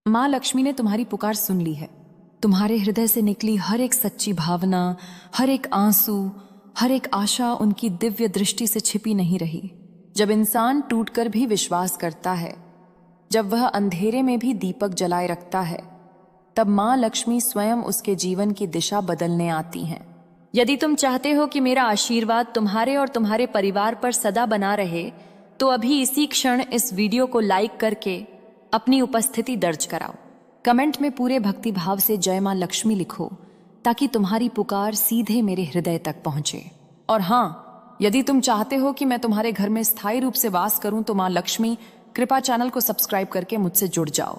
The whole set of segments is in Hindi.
माँ लक्ष्मी ने तुम्हारी पुकार सुन ली है। तुम्हारे हृदय से निकली हर एक सच्ची भावना, हर एक आंसू, हर एक आशा उनकी दिव्य दृष्टि से छिपी नहीं रही। जब इंसान टूटकर भी विश्वास करता है, जब वह अंधेरे में भी दीपक जलाए रखता है, तब माँ लक्ष्मी स्वयं उसके जीवन की दिशा बदलने आती हैं। यदि तुम चाहते हो कि मेरा आशीर्वाद तुम्हारे और तुम्हारे परिवार पर सदा बना रहे, तो अभी इसी क्षण इस वीडियो को लाइक करके अपनी उपस्थिति दर्ज कराओ। कमेंट में पूरे भक्ति भाव से जय मां लक्ष्मी लिखो, ताकि तुम्हारी पुकार सीधे मेरे हृदय तक पहुंचे। और हाँ, यदि तुम चाहते हो कि मैं तुम्हारे घर में स्थायी रूप से वास करूं, तो मां लक्ष्मी कृपा चैनल को सब्सक्राइब करके मुझसे जुड़ जाओ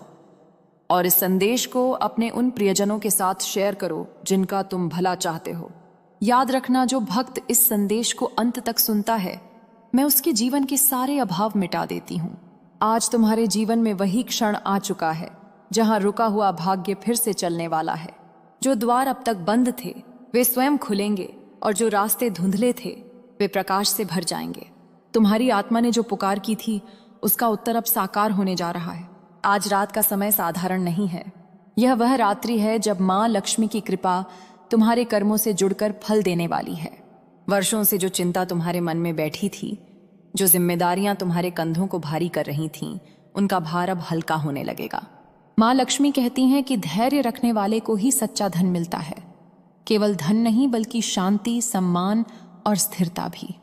और इस संदेश को अपने उन प्रियजनों के साथ शेयर करो जिनका तुम भला चाहते हो। याद रखना, जो भक्त इस संदेश को अंत तक सुनता है, मैं उसके जीवन के सारे अभाव मिटा देती हूँ। आज तुम्हारे जीवन में वही क्षण आ चुका है जहां रुका हुआ भाग्य फिर से चलने वाला है। जो द्वार अब तक बंद थे वे स्वयं खुलेंगे और जो रास्ते धुंधले थे वे प्रकाश से भर जाएंगे। तुम्हारी आत्मा ने जो पुकार की थी उसका उत्तर अब साकार होने जा रहा है। आज रात का समय साधारण नहीं है। यह वह रात्रि है जब माँ लक्ष्मी की कृपा तुम्हारे कर्मों से जुड़कर फल देने वाली है। वर्षों से जो चिंता तुम्हारे मन में बैठी थी, जो जिम्मेदारियां तुम्हारे कंधों को भारी कर रही थीं, उनका भार अब हल्का होने लगेगा। माँ लक्ष्मी कहती हैं कि धैर्य रखने वाले को ही सच्चा धन मिलता है। केवल धन नहीं, बल्कि शांति, सम्मान और स्थिरता भी।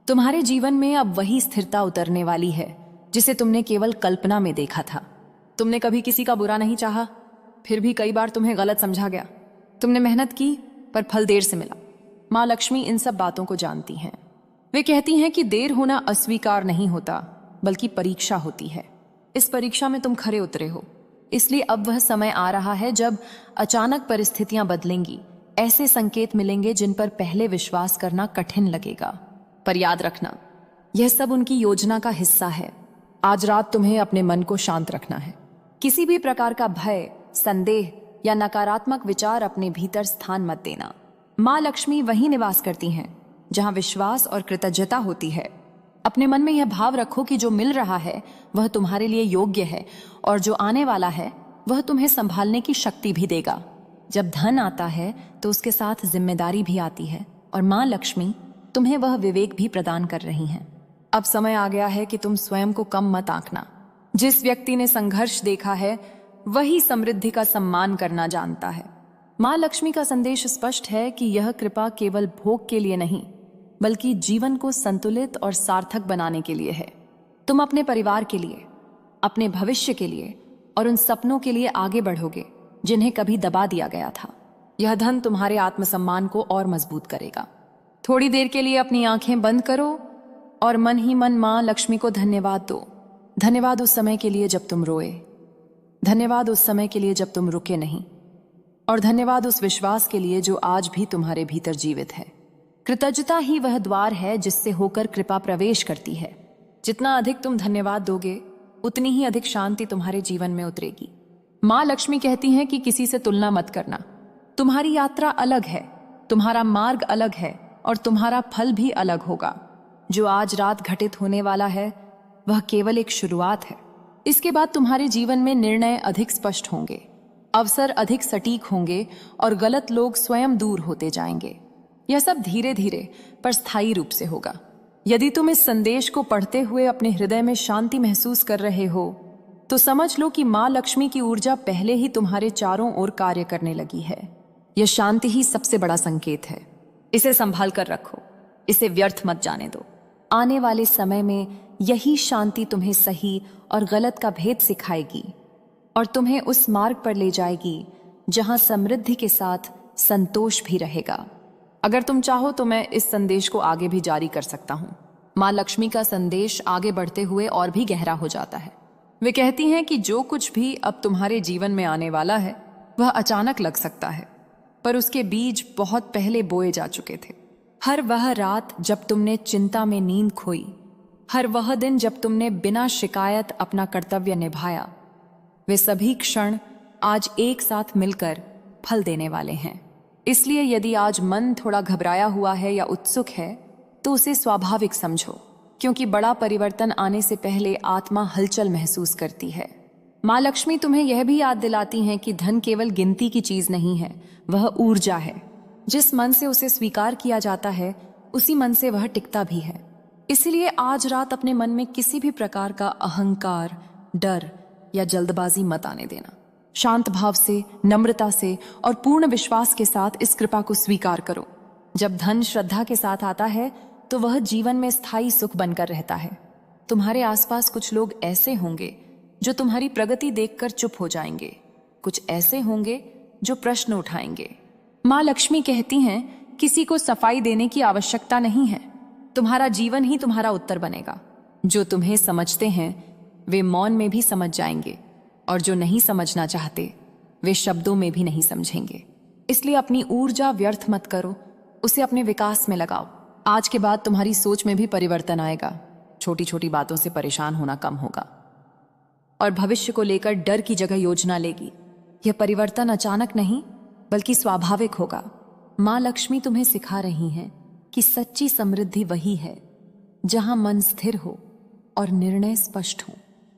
तुम्हारे जीवन में अब वही स्थिरता उतरने वाली है जिसे तुमने केवल कल्पना में देखा था। तुमने कभी किसी का बुरा नहीं चाहा, फिर भी कई बार तुम्हें गलत समझा गया। तुमने मेहनत की पर फल देर से मिला। माँ लक्ष्मी इन सब बातों को जानती हैं। वे कहती हैं कि देर होना अस्वीकार नहीं होता, बल्कि परीक्षा होती है। इस परीक्षा में तुम खरे उतरे हो, इसलिए अब वह समय आ रहा है जब अचानक परिस्थितियां बदलेंगी। ऐसे संकेत मिलेंगे जिन पर पहले विश्वास करना कठिन लगेगा। पर याद रखना, यह सब उनकी योजना का हिस्सा है। आज रात तुम्हें अपने मन को शांत रखना है। किसी भी प्रकार का भय, संदेह या नकारात्मक विचार अपने भीतर स्थान मत देना। माँ लक्ष्मी वहीं निवास करती हैं जहां विश्वास और कृतज्ञता होती है। अपने मन में यह भाव रखो कि जो मिल रहा है वह तुम्हारे लिए योग्य है और जो आने वाला है वह तुम्हें संभालने की शक्ति भी देगा। जब धन आता है तो उसके साथ जिम्मेदारी भी आती है और माँ लक्ष्मी तुम्हें वह विवेक भी प्रदान कर रही हैं। अब समय आ गया है कि तुम स्वयं को कम मत आंकना। जिस व्यक्ति ने संघर्ष देखा है वही समृद्धि का सम्मान करना जानता है। माँ लक्ष्मी का संदेश स्पष्ट है कि यह कृपा केवल भोग के लिए नहीं, बल्कि जीवन को संतुलित और सार्थक बनाने के लिए है। तुम अपने परिवार के लिए, अपने भविष्य के लिए और उन सपनों के लिए आगे बढ़ोगे जिन्हें कभी दबा दिया गया था। यह धन तुम्हारे आत्मसम्मान को और मजबूत करेगा। थोड़ी देर के लिए अपनी आंखें बंद करो और मन ही मन माँ लक्ष्मी को धन्यवाद दो। धन्यवाद उस समय के लिए जब तुम रोए, धन्यवाद उस समय के लिए जब तुम रुके नहीं, और धन्यवाद उस विश्वास के लिए जो आज भी तुम्हारे भीतर जीवित है। कृतज्ञता ही वह द्वार है जिससे होकर कृपा प्रवेश करती है। जितना अधिक तुम धन्यवाद दोगे, उतनी ही अधिक शांति तुम्हारे जीवन में उतरेगी। माँ लक्ष्मी कहती हैं कि किसी से तुलना मत करना। तुम्हारी यात्रा अलग है, तुम्हारा मार्ग अलग है और तुम्हारा फल भी अलग होगा। जो आज रात घटित होने वाला है वह केवल एक शुरुआत है। इसके बाद तुम्हारे जीवन में निर्णय अधिक स्पष्ट होंगे, अवसर अधिक सटीक होंगे और गलत लोग स्वयं दूर होते जाएंगे। यह सब धीरे धीरे पर स्थायी रूप से होगा। यदि तुम इस संदेश को पढ़ते हुए अपने हृदय में शांति महसूस कर रहे हो, तो समझ लो कि माँ लक्ष्मी की ऊर्जा पहले ही तुम्हारे चारों ओर कार्य करने लगी है। यह शांति ही सबसे बड़ा संकेत है। इसे संभाल कर रखो, इसे व्यर्थ मत जाने दो। आने वाले समय में यही शांति तुम्हें सही और गलत का भेद सिखाएगी और तुम्हें उस मार्ग पर ले जाएगी जहां समृद्धि के साथ संतोष भी रहेगा। अगर तुम चाहो तो मैं इस संदेश को आगे भी जारी कर सकता हूँ। माँ लक्ष्मी का संदेश आगे बढ़ते हुए और भी गहरा हो जाता है। वे कहती हैं कि जो कुछ भी अब तुम्हारे जीवन में आने वाला है वह अचानक लग सकता है, पर उसके बीज बहुत पहले बोए जा चुके थे। हर वह रात जब तुमने चिंता में नींद खोई, हर वह दिन जब तुमने बिना शिकायत अपना कर्तव्य निभाया, वे सभी क्षण आज एक साथ मिलकर फल देने वाले हैं। इसलिए यदि आज मन थोड़ा घबराया हुआ है या उत्सुक है तो उसे स्वाभाविक समझो, क्योंकि बड़ा परिवर्तन आने से पहले आत्मा हलचल महसूस करती है। माँ लक्ष्मी तुम्हें यह भी याद दिलाती हैं कि धन केवल गिनती की चीज नहीं है, वह ऊर्जा है। जिस मन से उसे स्वीकार किया जाता है उसी मन से वह टिकता भी है। इसलिए आज रात अपने मन में किसी भी प्रकार का अहंकार, डर या जल्दबाजी मत आने देना। शांत भाव से, नम्रता से और पूर्ण विश्वास के साथ इस कृपा को स्वीकार करो। जब धन श्रद्धा के साथ आता है तो वह जीवन में स्थायी सुख बनकर रहता है। तुम्हारे आसपास कुछ लोग ऐसे होंगे जो तुम्हारी प्रगति देखकर चुप हो जाएंगे, कुछ ऐसे होंगे जो प्रश्न उठाएंगे। माँ लक्ष्मी कहती हैं, किसी को सफाई देने की आवश्यकता नहीं है, तुम्हारा जीवन ही तुम्हारा उत्तर बनेगा। जो तुम्हें समझते हैं वे मौन में भी समझ जाएंगे और जो नहीं समझना चाहते वे शब्दों में भी नहीं समझेंगे। इसलिए अपनी ऊर्जा व्यर्थ मत करो, उसे अपने विकास में लगाओ। आज के बाद तुम्हारी सोच में भी परिवर्तन आएगा। छोटी छोटी बातों से परेशान होना कम होगा और भविष्य को लेकर डर की जगह योजना लेगी। यह परिवर्तन अचानक नहीं बल्कि स्वाभाविक होगा। माँ लक्ष्मी तुम्हें सिखा रही हैं कि सच्ची समृद्धि वही है जहां मन स्थिर हो और निर्णय स्पष्ट हो।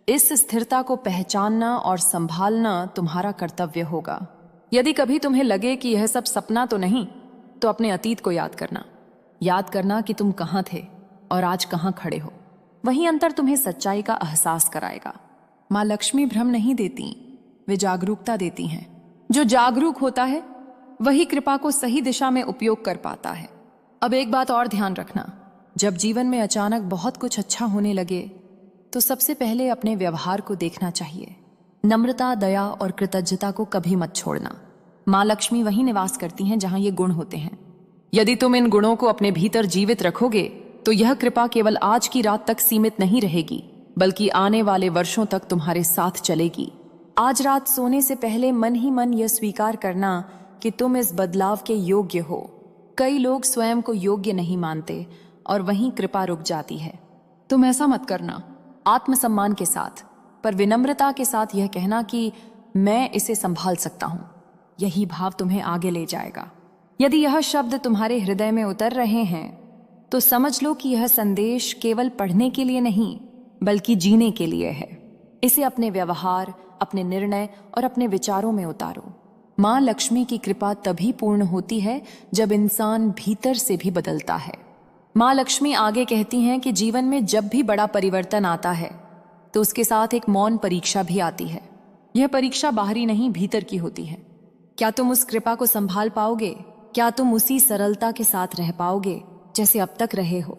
इस स्थिरता को पहचानना और संभालना तुम्हारा कर्तव्य होगा। यदि कभी तुम्हें लगे कि यह सब सपना तो नहीं, तो अपने अतीत को याद करना कि तुम कहाँ थे और आज कहाँ खड़े हो। वही अंतर तुम्हें सच्चाई का एहसास कराएगा। माँ लक्ष्मी भ्रम नहीं देती, वे जागरूकता देती हैं। जो जागरूक होता है वही कृपा को सही दिशा में उपयोग कर पाता है। अब एक बात और ध्यान रखना, जब जीवन में अचानक बहुत कुछ अच्छा होने लगे तो सबसे पहले अपने व्यवहार को देखना चाहिए। नम्रता, दया और कृतज्ञता को कभी मत छोड़ना। माँ लक्ष्मी वहीं निवास करती हैं जहां ये गुण होते हैं। यदि तुम इन गुणों को अपने भीतर जीवित रखोगे तो यह कृपा केवल आज की रात तक सीमित नहीं रहेगी, बल्कि आने वाले वर्षों तक तुम्हारे साथ चलेगी। आज रात सोने से पहले मन ही मन यह स्वीकार करना कि तुम इस बदलाव के योग्य हो। कई लोग स्वयं को योग्य नहीं मानते और वहीं कृपा रुक जाती है। तुम ऐसा मत करना। आत्मसम्मान के साथ पर विनम्रता के साथ यह कहना कि मैं इसे संभाल सकता हूं, यही भाव तुम्हें आगे ले जाएगा। यदि यह शब्द तुम्हारे हृदय में उतर रहे हैं तो समझ लो कि यह संदेश केवल पढ़ने के लिए नहीं बल्कि जीने के लिए है। इसे अपने व्यवहार, अपने निर्णय और अपने विचारों में उतारो। माँ लक्ष्मी की कृपा तभी पूर्ण होती है जब इंसान भीतर से भी बदलता है। माँ लक्ष्मी आगे कहती हैं कि जीवन में जब भी बड़ा परिवर्तन आता है तो उसके साथ एक मौन परीक्षा भी आती है। यह परीक्षा बाहरी नहीं भीतर की होती है। क्या तुम उस कृपा को संभाल पाओगे? क्या तुम उसी सरलता के साथ रह पाओगे जैसे अब तक रहे हो?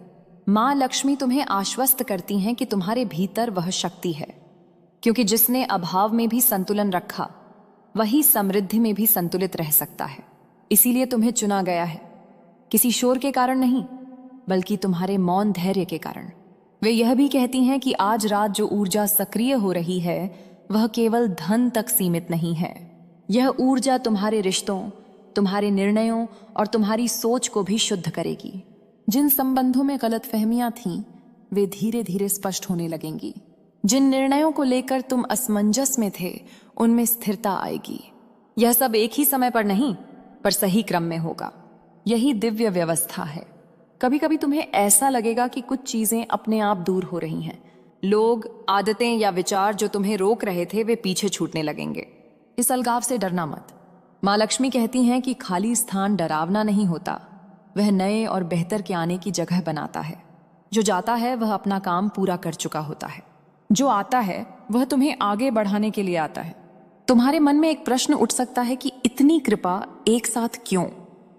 माँ लक्ष्मी तुम्हें आश्वस्त करती हैं कि तुम्हारे भीतर वह शक्ति है, क्योंकि जिसने अभाव में भी संतुलन रखा वही समृद्धि में भी संतुलित रह सकता है। इसीलिए तुम्हें चुना गया है, किसी शोर के कारण नहीं बल्कि तुम्हारे मौन धैर्य के कारण। वे यह भी कहती हैं कि आज रात जो ऊर्जा सक्रिय हो रही है वह केवल धन तक सीमित नहीं है। यह ऊर्जा तुम्हारे रिश्तों, तुम्हारे निर्णयों और तुम्हारी सोच को भी शुद्ध करेगी। जिन संबंधों में गलतफहमियां थीं वे धीरे धीरे स्पष्ट होने लगेंगी। जिन निर्णयों को लेकर तुम असमंजस में थे उनमें स्थिरता आएगी। यह सब एक ही समय पर नहीं पर सही क्रम में होगा। यही दिव्य व्यवस्था है। कभी कभी तुम्हें ऐसा लगेगा कि कुछ चीजें अपने आप दूर हो रही हैं। लोग, आदतें या विचार जो तुम्हें रोक रहे थे वे पीछे छूटने लगेंगे। इस अलगाव से डरना मत। माँ लक्ष्मी कहती हैं कि खाली स्थान डरावना नहीं होता, वह नए और बेहतर के आने की जगह बनाता है। जो जाता है वह अपना काम पूरा कर चुका होता है, जो आता है वह तुम्हें आगे बढ़ाने के लिए आता है। तुम्हारे मन में एक प्रश्न उठ सकता है कि इतनी कृपा एक साथ क्यों?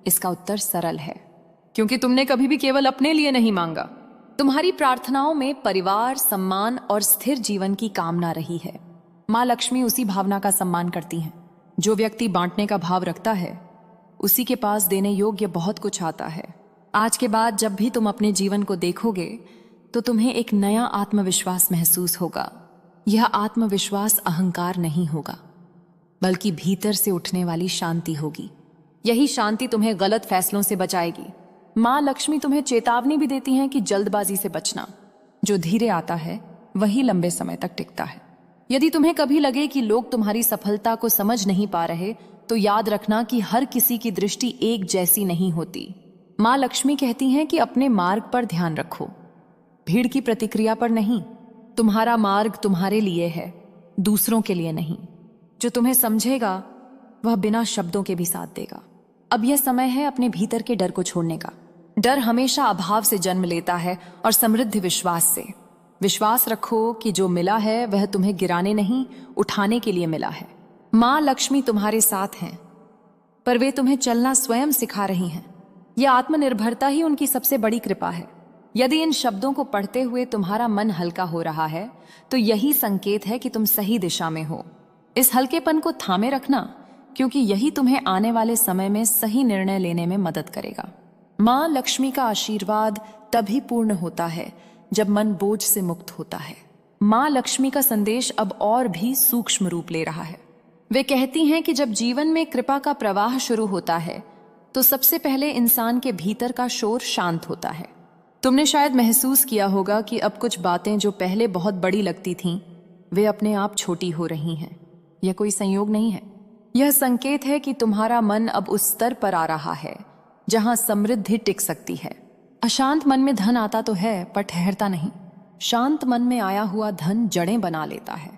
इसका उत्तर सरल है, क्योंकि तुमने कभी भी केवल अपने लिए नहीं मांगा। तुम्हारी प्रार्थनाओं में परिवार, सम्मान और स्थिर जीवन की कामना रही है। माँ लक्ष्मी उसी भावना का सम्मान करती हैं। जो व्यक्ति बांटने का भाव रखता है उसी के पास देने योग्य बहुत कुछ आता है। आज के बाद जब भी तुम अपने जीवन को देखोगे तो तुम्हें एक नया आत्मविश्वास महसूस होगा। यह आत्मविश्वास अहंकार नहीं होगा बल्कि भीतर से उठने वाली शांति होगी। यही शांति तुम्हें गलत फैसलों से बचाएगी। माँ लक्ष्मी तुम्हें चेतावनी भी देती हैं कि जल्दबाजी से बचना। जो धीरे आता है वही लंबे समय तक टिकता है। यदि तुम्हें कभी लगे कि लोग तुम्हारी सफलता को समझ नहीं पा रहे तो याद रखना कि हर किसी की दृष्टि एक जैसी नहीं होती। माँ लक्ष्मी कहती हैं कि अपने मार्ग पर ध्यान रखो, भीड़ की प्रतिक्रिया पर नहीं। तुम्हारा मार्ग तुम्हारे लिए है। दूसरों के लिए नहीं। जो तुम्हें समझेगा वह बिना शब्दों के भी साथ देगा। अब यह समय है अपने भीतर के डर को छोड़ने का। डर हमेशा अभाव से जन्म लेता है और समृद्धि विश्वास से। विश्वास रखो कि जो मिला है वह तुम्हें गिराने नहीं, उठाने के लिए मिला है। माँ लक्ष्मी तुम्हारे साथ हैं, पर वे तुम्हें चलना स्वयं सिखा रही हैं। यह आत्मनिर्भरता ही उनकी सबसे बड़ी कृपा है। यदि इन शब्दों को पढ़ते हुए तुम्हारा मन हल्का हो रहा है तो यही संकेत है कि तुम सही दिशा में हो। इस हल्केपन को थामे रखना, क्योंकि यही तुम्हें आने वाले समय में सही निर्णय लेने में मदद करेगा। माँ लक्ष्मी का आशीर्वाद तभी पूर्ण होता है जब मन बोझ से मुक्त होता है। माँ लक्ष्मी का संदेश अब और भी सूक्ष्म रूप ले रहा है। वे कहती हैं कि जब जीवन में कृपा का प्रवाह शुरू होता है तो सबसे पहले इंसान के भीतर का शोर शांत होता है। तुमने शायद महसूस किया होगा कि अब कुछ बातें जो पहले बहुत बड़ी लगती थीं, वे अपने आप छोटी हो रही हैं। यह कोई संयोग नहीं है, यह संकेत है कि तुम्हारा मन अब उस स्तर पर आ रहा है जहां समृद्धि टिक सकती है। अशांत मन में धन आता तो है, पर ठहरता नहीं। शांत मन में आया हुआ धन जड़ें बना लेता है।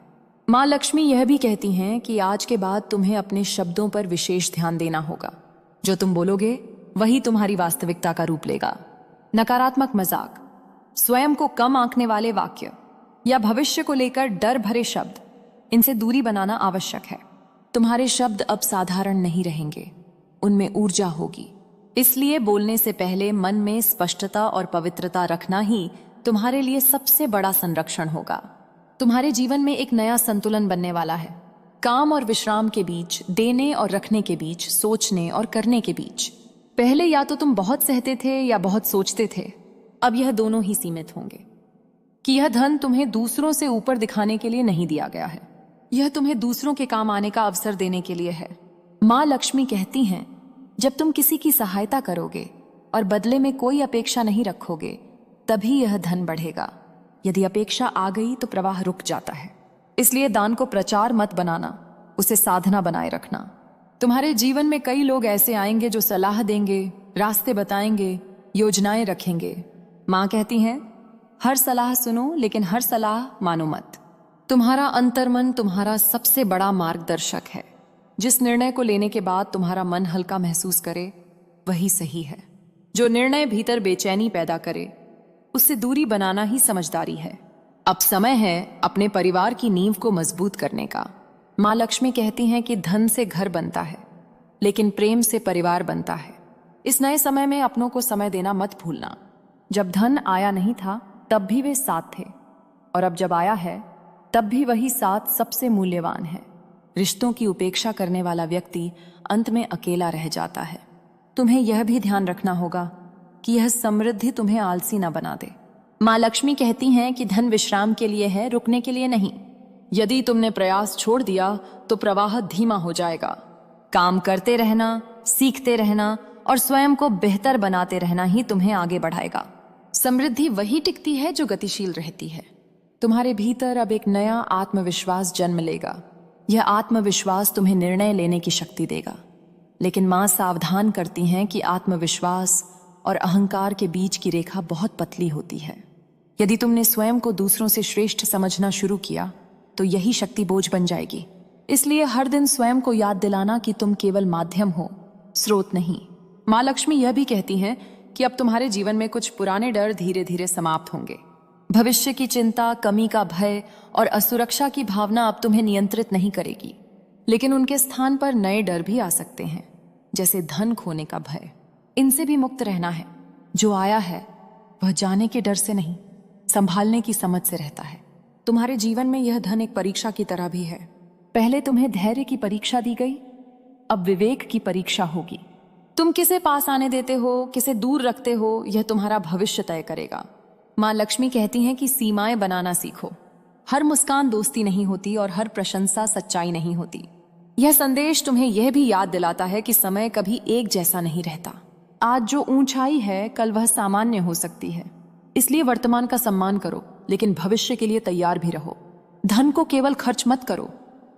माँ लक्ष्मी यह भी कहती हैं कि आज के बाद तुम्हें अपने शब्दों पर विशेष ध्यान देना होगा। जो तुम बोलोगे वही तुम्हारी वास्तविकता का रूप लेगा। नकारात्मक मजाक, स्वयं को कम आंकने वाले वाक्य या भविष्य को लेकर डर भरे शब्द, इनसे दूरी बनाना आवश्यक है। तुम्हारे शब्द अब साधारण नहीं रहेंगे, उनमें ऊर्जा होगी। इसलिए बोलने से पहले मन में स्पष्टता और पवित्रता रखना ही तुम्हारे लिए सबसे बड़ा संरक्षण होगा। तुम्हारे जीवन में एक नया संतुलन बनने वाला है। काम और विश्राम के बीच, देने और रखने के बीच, सोचने और करने के बीच। पहले या तो तुम बहुत सहते थे या बहुत सोचते थे, अब यह दोनों ही सीमित होंगे। कि यह धन तुम्हें दूसरों से ऊपर दिखाने के लिए नहीं दिया गया है, यह तुम्हें दूसरों के काम आने का अवसर देने के लिए है। माँ लक्ष्मी कहती हैं, जब तुम किसी की सहायता करोगे और बदले में कोई अपेक्षा नहीं रखोगे, तभी यह धन बढ़ेगा। यदि अपेक्षा आ गई तो प्रवाह रुक जाता है। इसलिए दान को प्रचार मत बनाना, उसे साधना बनाए रखना। तुम्हारे जीवन में कई लोग ऐसे आएंगे जो सलाह देंगे, रास्ते बताएंगे, योजनाएं रखेंगे। माँ कहती हैं, हर सलाह सुनो लेकिन हर सलाह मानो मत। तुम्हारा अंतर्मन तुम्हारा सबसे बड़ा मार्गदर्शक है। जिस निर्णय को लेने के बाद तुम्हारा मन हल्का महसूस करे वही सही है। जो निर्णय भीतर बेचैनी पैदा करे उससे दूरी बनाना ही समझदारी है। अब समय है अपने परिवार की नींव को मजबूत करने का। माँ लक्ष्मी कहती हैं कि धन से घर बनता है, लेकिन प्रेम से परिवार बनता है। इस नए समय में अपनों को समय देना मत भूलना। जब धन आया नहीं था तब भी वे साथ थे, और अब जब आया है तब भी वही साथ सबसे मूल्यवान है। रिश्तों की उपेक्षा करने वाला व्यक्ति अंत में अकेला रह जाता है। तुम्हें यह भी ध्यान रखना होगा कि यह समृद्धि तुम्हें आलसी न बना दे। माँ लक्ष्मी कहती हैं कि धन विश्राम के लिए है, रुकने के लिए नहीं। यदि तुमने प्रयास छोड़ दिया तो प्रवाह धीमा हो जाएगा। काम करते रहना, सीखते रहना और स्वयं को बेहतर बनाते रहना ही तुम्हें आगे बढ़ाएगा। समृद्धि वही टिकती है जो गतिशील रहती है। तुम्हारे भीतर अब एक नया आत्मविश्वास जन्म लेगा। यह आत्मविश्वास तुम्हें निर्णय लेने की शक्ति देगा। लेकिन माँ सावधान करती हैं कि आत्मविश्वास और अहंकार के बीच की रेखा बहुत पतली होती है। यदि तुमने स्वयं को दूसरों से श्रेष्ठ समझना शुरू किया तो यही शक्ति बोझ बन जाएगी। इसलिए हर दिन स्वयं को याद दिलाना कि तुम केवल माध्यम हो, स्रोत नहीं। माँ लक्ष्मी यह भी कहती हैं कि अब तुम्हारे जीवन में कुछ पुराने डर धीरे धीरे समाप्त होंगे। भविष्य की चिंता, कमी का भय और असुरक्षा की भावना अब तुम्हें नियंत्रित नहीं करेगी, लेकिन उनके स्थान पर नए डर भी आ सकते हैं, जैसे धन खोने का भय। इनसे भी मुक्त रहना है। जो आया है वह जाने के डर से नहीं, संभालने की समझ से रहता है। तुम्हारे जीवन में यह धन एक परीक्षा की तरह भी है। पहले तुम्हें धैर्य की परीक्षा दी गई, अब विवेक की परीक्षा होगी। तुम किसे पास आने देते हो, किसे दूर रखते हो, यह तुम्हारा भविष्य तय करेगा। माँ लक्ष्मी कहती हैं कि सीमाएं बनाना सीखो। हर मुस्कान दोस्ती नहीं होती और हर प्रशंसा सच्चाई नहीं होती। यह संदेश तुम्हें यह भी याद दिलाता है कि समय कभी एक जैसा नहीं रहता। आज जो ऊंचाई है कल वह सामान्य हो सकती है। इसलिए वर्तमान का सम्मान करो, लेकिन भविष्य के लिए तैयार भी रहो। धन को केवल खर्च मत करो,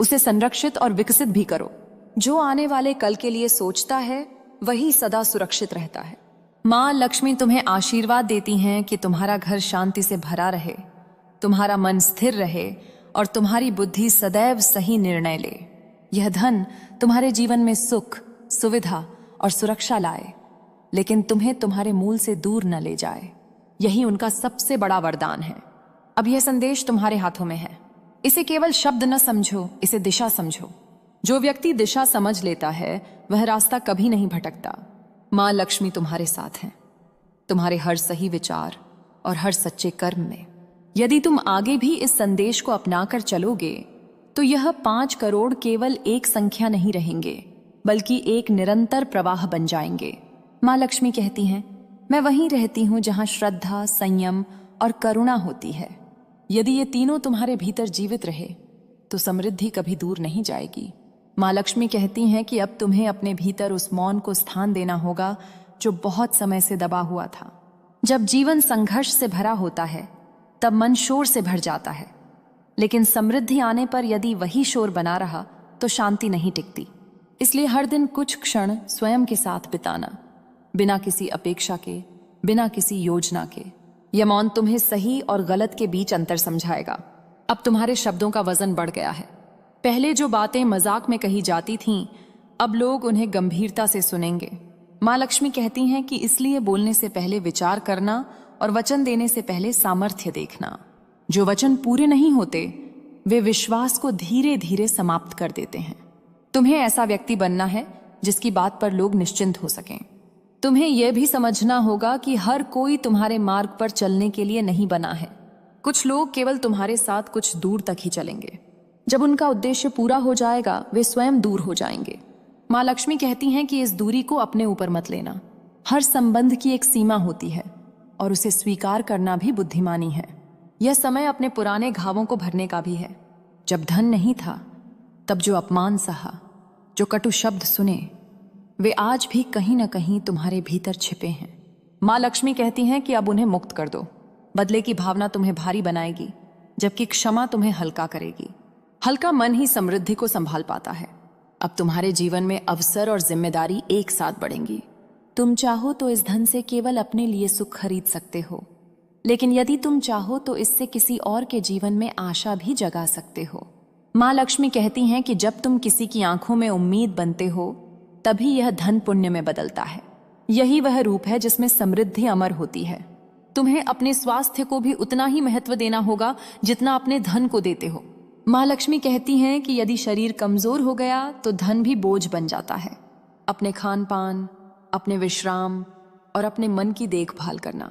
उसे संरक्षित और विकसित भी करो। जो आने वाले कल के लिए सोचता है वही सदा सुरक्षित रहता है। माँ लक्ष्मी तुम्हें आशीर्वाद देती हैं कि तुम्हारा घर शांति से भरा रहे, तुम्हारा मन स्थिर रहे और तुम्हारी बुद्धि सदैव सही निर्णय ले। यह धन तुम्हारे जीवन में सुख, सुविधा और सुरक्षा लाए, लेकिन तुम्हें तुम्हारे मूल से दूर न ले जाए। यही उनका सबसे बड़ा वरदान है। अब यह संदेश तुम्हारे हाथों में है। इसे केवल शब्द न समझो, इसे दिशा समझो। जो व्यक्ति दिशा समझ लेता है वह रास्ता कभी नहीं भटकता। मां लक्ष्मी तुम्हारे साथ हैं, तुम्हारे हर सही विचार और हर सच्चे कर्म में। यदि तुम आगे भी इस संदेश को अपनाकर चलोगे तो यह 5 करोड़ केवल एक संख्या नहीं रहेंगे, बल्कि एक निरंतर प्रवाह बन जाएंगे। मां लक्ष्मी कहती हैं, मैं वहीं रहती हूं जहां श्रद्धा, संयम और करुणा होती है। यदि ये तीनों तुम्हारे भीतर जीवित रहे तो समृद्धि कभी दूर नहीं जाएगी। मां लक्ष्मी कहती हैं कि अब तुम्हें अपने भीतर उस मौन को स्थान देना होगा जो बहुत समय से दबा हुआ था। जब जीवन संघर्ष से भरा होता है तब मन शोर से भर जाता है, लेकिन समृद्धि आने पर यदि वही शोर बना रहा तो शांति नहीं टिकती। इसलिए हर दिन कुछ क्षण स्वयं के साथ बिताना, बिना किसी अपेक्षा के, बिना किसी योजना के। यह मौन तुम्हें सही और गलत के बीच अंतर समझाएगा। अब तुम्हारे शब्दों का वजन बढ़ गया है। पहले जो बातें मजाक में कही जाती थीं, अब लोग उन्हें गंभीरता से सुनेंगे। मां लक्ष्मी कहती हैं कि इसलिए बोलने से पहले विचार करना और वचन देने से पहले सामर्थ्य देखना। जो वचन पूरे नहीं होते वे विश्वास को धीरे धीरे समाप्त कर देते हैं। तुम्हें ऐसा व्यक्ति बनना है जिसकी बात पर लोग निश्चिंत हो सकें। तुम्हें यह भी समझना होगा कि हर कोई तुम्हारे मार्ग पर चलने के लिए नहीं बना है। कुछ लोग केवल तुम्हारे साथ कुछ दूर तक ही चलेंगे। जब उनका उद्देश्य पूरा हो जाएगा वे स्वयं दूर हो जाएंगे। मां लक्ष्मी कहती हैं कि इस दूरी को अपने ऊपर मत लेना। हर संबंध की एक सीमा होती है और उसे स्वीकार करना भी बुद्धिमानी है। यह समय अपने पुराने घावों को भरने का भी है। जब धन नहीं था तब जो अपमान सहा, जो कटु शब्द सुने, वे आज भी कहीं न कहीं तुम्हारे भीतर छिपे हैं। मां लक्ष्मी कहती हैं कि अब उन्हें मुक्त कर दो। बदले की भावना तुम्हें भारी बनाएगी, जबकि क्षमा तुम्हें हल्का करेगी। हल्का मन ही समृद्धि को संभाल पाता है। अब तुम्हारे जीवन में अवसर और जिम्मेदारी एक साथ बढ़ेंगी। तुम चाहो तो इस धन से केवल अपने लिए सुख खरीद सकते हो, लेकिन यदि तुम चाहो तो इससे किसी और के जीवन में आशा भी जगा सकते हो। मां लक्ष्मी कहती हैं कि जब तुम किसी की आंखों में उम्मीद बनते हो तभी यह धन पुण्य में बदलता है। यही वह रूप है जिसमें समृद्धि अमर होती है। तुम्हें अपने स्वास्थ्य को भी उतना ही महत्व देना होगा जितना अपने धन को देते हो। मां लक्ष्मी कहती हैं कि यदि शरीर कमजोर हो गया तो धन भी बोझ बन जाता है। अपने खान पान, अपने विश्राम और अपने मन की देखभाल करना,